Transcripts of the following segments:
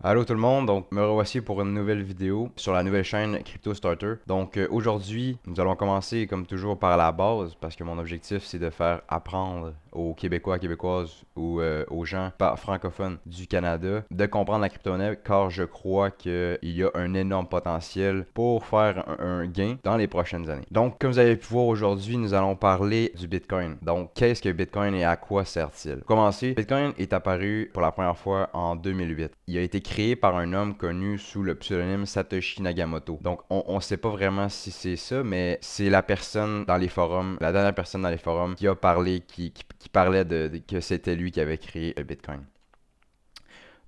Allô tout le monde, donc me revoici pour une nouvelle vidéo sur la nouvelle chaîne Crypto Starter. Donc aujourd'hui, nous allons commencer comme toujours par la base parce que mon objectif c'est de faire apprendre aux Québécois, Québécoises ou aux gens francophones du Canada de comprendre la crypto-monnaie car je crois qu'il y a un énorme potentiel pour faire un gain dans les prochaines années. Donc comme vous avez pu voir aujourd'hui, nous allons parler du Bitcoin. Donc qu'est-ce que Bitcoin et à quoi sert-il? Pour commencer, Bitcoin est apparu pour la première fois en 2008. Il a été créé par un homme connu sous le pseudonyme Satoshi Nakamoto. Donc, on ne sait pas vraiment si c'est ça, mais c'est la personne dans les forums, la dernière personne dans les forums qui a parlé, qui parlait que c'était lui qui avait créé le Bitcoin.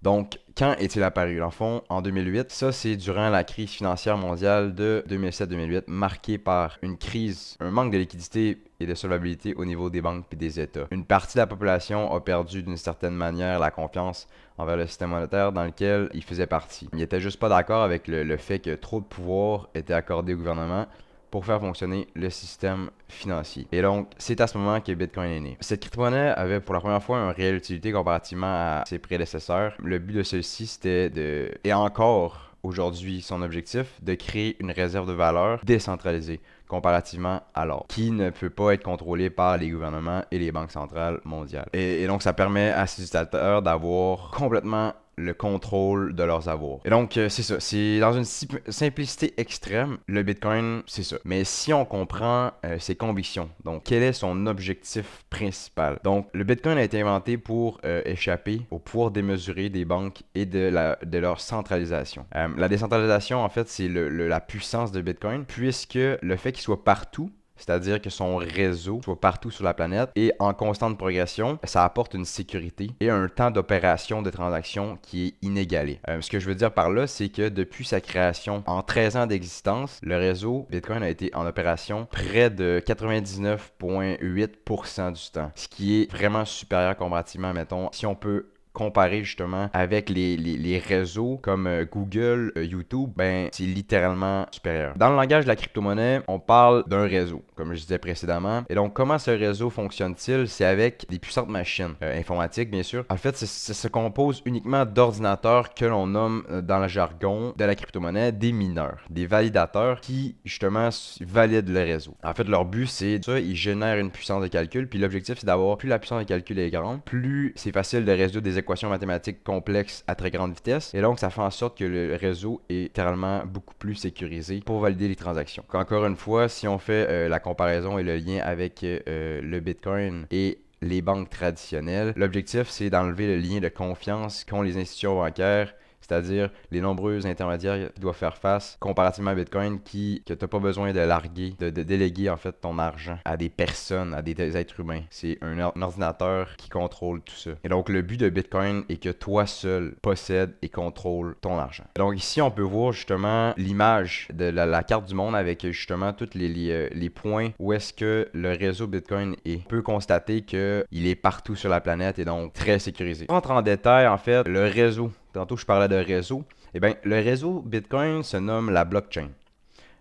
Donc, quand est-il apparu? En fond, en 2008, ça c'est durant la crise financière mondiale de 2007-2008, marquée par une crise, un manque de liquidité et de solvabilité au niveau des banques et des États. Une partie de la population a perdu d'une certaine manière la confiance envers le système monétaire dans lequel il faisait partie. Il n'était juste pas d'accord avec le fait que trop de pouvoir était accordé au gouvernement pour faire fonctionner le système financier. Et donc, c'est à ce moment que Bitcoin est né. Cette crypto-monnaie avait pour la première fois une réelle utilité comparativement à ses prédécesseurs. Le but de celle-ci, c'était et encore aujourd'hui son objectif, de créer une réserve de valeur décentralisée comparativement à l'or, qui ne peut pas être contrôlé par les gouvernements et les banques centrales mondiales. Et donc, ça permet à ces utilisateurs d'avoir complètement le contrôle de leurs avoirs. Et donc, c'est ça. C'est dans une simplicité extrême, le Bitcoin, c'est ça. Mais si on comprend ses convictions, donc quel est son objectif principal? Donc, le Bitcoin a été inventé pour échapper au pouvoir démesuré des banques et de leur centralisation. La décentralisation, en fait, c'est la puissance de Bitcoin, puisque le fait qu'il soit partout, c'est-à-dire que son réseau soit partout sur la planète et en constante progression, ça apporte une sécurité et un temps d'opération de transaction qui est inégalé. Ce que je veux dire par là, c'est que depuis sa création, en 13 ans d'existence, le réseau Bitcoin a été en opération près de 99,8% du temps, ce qui est vraiment supérieur comparativement, mettons, si on peut comparer justement avec les réseaux comme Google, YouTube, ben c'est littéralement supérieur. Dans le langage de la crypto-monnaie, on parle d'un réseau, comme je disais précédemment. Et donc, comment ce réseau fonctionne-t-il? C'est avec des puissantes machines informatiques, bien sûr. En fait, ça se compose uniquement d'ordinateurs que l'on nomme dans le jargon de la crypto-monnaie des mineurs, des validateurs qui, justement, valident le réseau. En fait, leur but, c'est ça, ils génèrent une puissance de calcul, puis l'objectif, c'est d'avoir plus la puissance de calcul est grande, plus c'est facile de résoudre des équations mathématiques complexes à très grande vitesse. Et donc, ça fait en sorte que le réseau est littéralement beaucoup plus sécurisé pour valider les transactions. Encore une fois, si on fait la comparaison et le lien avec le Bitcoin et les banques traditionnelles, l'objectif, c'est d'enlever le lien de confiance qu'ont les institutions bancaires, c'est-à-dire les nombreux intermédiaires qui doivent faire face comparativement à Bitcoin que tu n'as pas besoin de larguer, de déléguer en fait ton argent à des personnes, à des êtres humains. C'est un ordinateur qui contrôle tout ça. Et donc le but de Bitcoin est que toi seul possèdes et contrôle ton argent. Donc ici on peut voir justement l'image de la carte du monde avec justement tous les points où est-ce que le réseau Bitcoin est. On peut constater qu'il est partout sur la planète et donc très sécurisé. On rentre en détail en fait le réseau. Tantôt, je parlais de réseau. Eh bien, le réseau Bitcoin se nomme la blockchain.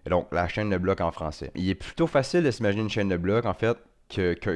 Et donc, la chaîne de blocs en français. Il est plutôt facile de s'imaginer une chaîne de blocs, en fait,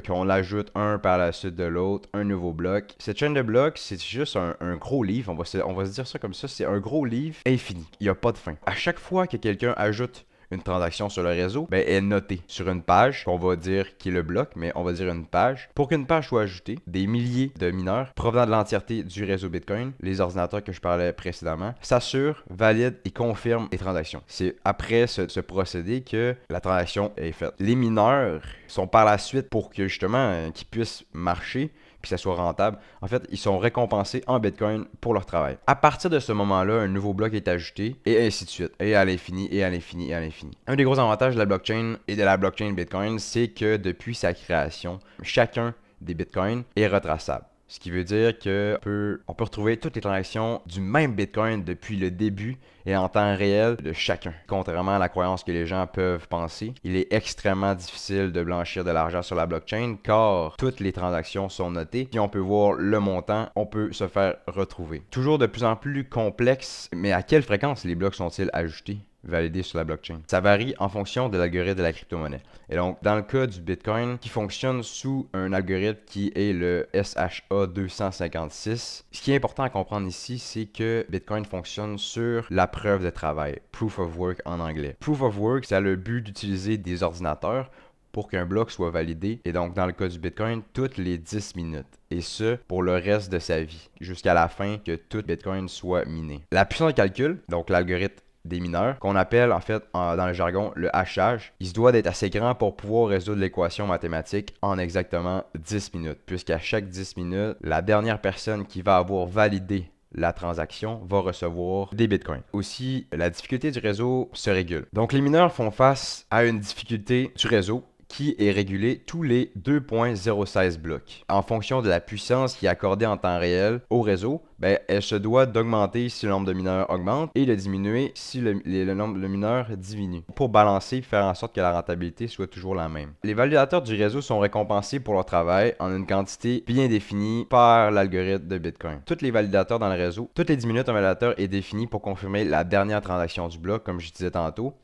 qu'on l'ajoute un par la suite de l'autre, un nouveau bloc. Cette chaîne de blocs, c'est juste un gros livre, on va se dire ça comme ça, c'est un gros livre infini. Il n'y a pas de fin. À chaque fois que quelqu'un ajoute une transaction sur le réseau, ben, elle est notée sur une page qu'on va dire qui est le bloc, mais on va dire une page. Pour qu'une page soit ajoutée, des milliers de mineurs provenant de l'entièreté du réseau Bitcoin, les ordinateurs que je parlais précédemment, s'assurent, valident et confirment les transactions. C'est après ce procédé que la transaction est faite. Les mineurs sont par la suite pour que justement qu'ils puissent marcher puis que ça soit rentable, en fait, ils sont récompensés en Bitcoin pour leur travail. À partir de ce moment-là, un nouveau bloc est ajouté, et ainsi de suite, et à l'infini, et à l'infini, et à l'infini. Un des gros avantages de la blockchain et de la blockchain Bitcoin, c'est que depuis sa création, chacun des Bitcoins est retraçable. Ce qui veut dire qu'on peut retrouver toutes les transactions du même Bitcoin depuis le début et en temps réel de chacun. Contrairement à la croyance que les gens peuvent penser, il est extrêmement difficile de blanchir de l'argent sur la blockchain car toutes les transactions sont notées. Puis on peut voir le montant, on peut se faire retrouver. Toujours de plus en plus complexe, mais à quelle fréquence les blocs sont-ils ajoutés? validé sur la blockchain. Ça varie en fonction de l'algorithme de la crypto-monnaie. Et donc, dans le cas du Bitcoin, qui fonctionne sous un algorithme qui est le SHA 256, ce qui est important à comprendre ici, c'est que Bitcoin fonctionne sur la preuve de travail, Proof of Work en anglais. Proof of Work, ça a le but d'utiliser des ordinateurs pour qu'un bloc soit validé, et donc dans le cas du Bitcoin, toutes les 10 minutes. Et ce, pour le reste de sa vie, jusqu'à la fin que tout Bitcoin soit miné. La puissance de calcul, donc l'algorithme des mineurs, qu'on appelle en fait dans le jargon le hachage, il se doit d'être assez grand pour pouvoir résoudre l'équation mathématique en exactement 10 minutes, puisqu'à chaque 10 minutes, la dernière personne qui va avoir validé la transaction va recevoir des bitcoins. Aussi, la difficulté du réseau se régule. Donc, les mineurs font face à une difficulté du réseau qui est régulé tous les 2.016 blocs. En fonction de la puissance qui est accordée en temps réel au réseau, elle se doit d'augmenter si le nombre de mineurs augmente et de diminuer si le nombre de mineurs diminue, pour balancer, faire en sorte que la rentabilité soit toujours la même. Les validateurs du réseau sont récompensés pour leur travail en une quantité bien définie par l'algorithme de Bitcoin. Tous les validateurs dans le réseau, toutes les 10 minutes, un validateur est défini pour confirmer la dernière transaction du bloc, comme je disais tantôt.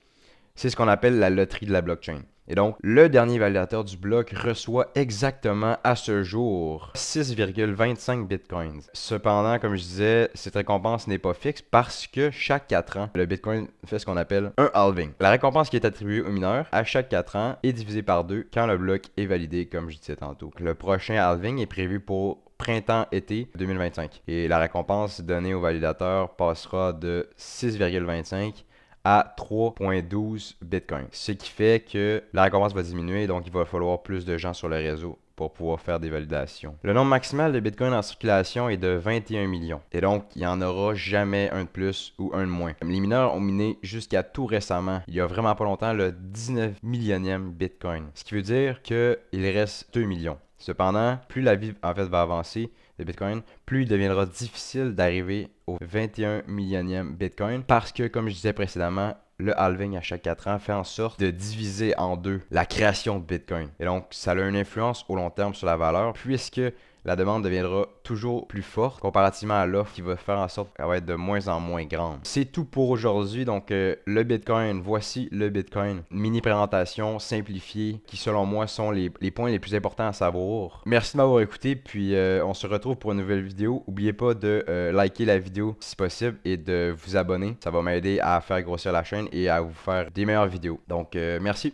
C'est ce qu'on appelle la loterie de la blockchain. Et donc, le dernier validateur du bloc reçoit exactement à ce jour 6,25 bitcoins. Cependant, comme je disais, cette récompense n'est pas fixe parce que chaque 4 ans, le bitcoin fait ce qu'on appelle un halving. La récompense qui est attribuée aux mineurs à chaque 4 ans est divisée par 2 quand le bloc est validé, comme je disais tantôt. Le prochain halving est prévu pour printemps-été 2025. Et la récompense donnée aux validateurs passera de 6,25 à 3.12 bitcoins. Ce qui fait que la récompense va diminuer, donc il va falloir plus de gens sur le réseau pour pouvoir faire des validations. Le nombre maximal de bitcoins en circulation est de 21 millions. Et donc, il n'y en aura jamais un de plus ou un de moins. Les mineurs ont miné jusqu'à tout récemment, il y a vraiment pas longtemps, le 19 millionième bitcoin. Ce qui veut dire qu'il reste 2 millions. Cependant, plus la vie en fait va avancer de Bitcoin, plus il deviendra difficile d'arriver au 21 millionième Bitcoin parce que, comme je disais précédemment, le halving à chaque 4 ans fait en sorte de diviser en deux la création de Bitcoin. Et donc, ça a une influence au long terme sur la valeur puisque la demande deviendra toujours plus forte comparativement à l'offre qui va faire en sorte qu'elle va être de moins en moins grande. C'est tout pour aujourd'hui. Donc, le Bitcoin, voici le Bitcoin. Mini présentation simplifiée qui, selon moi, sont les points les plus importants à savoir. Merci de m'avoir écouté. Puis, on se retrouve pour une nouvelle vidéo. N'oubliez pas de liker la vidéo si possible et de vous abonner. Ça va m'aider à faire grossir la chaîne et à vous faire des meilleures vidéos. Donc, merci.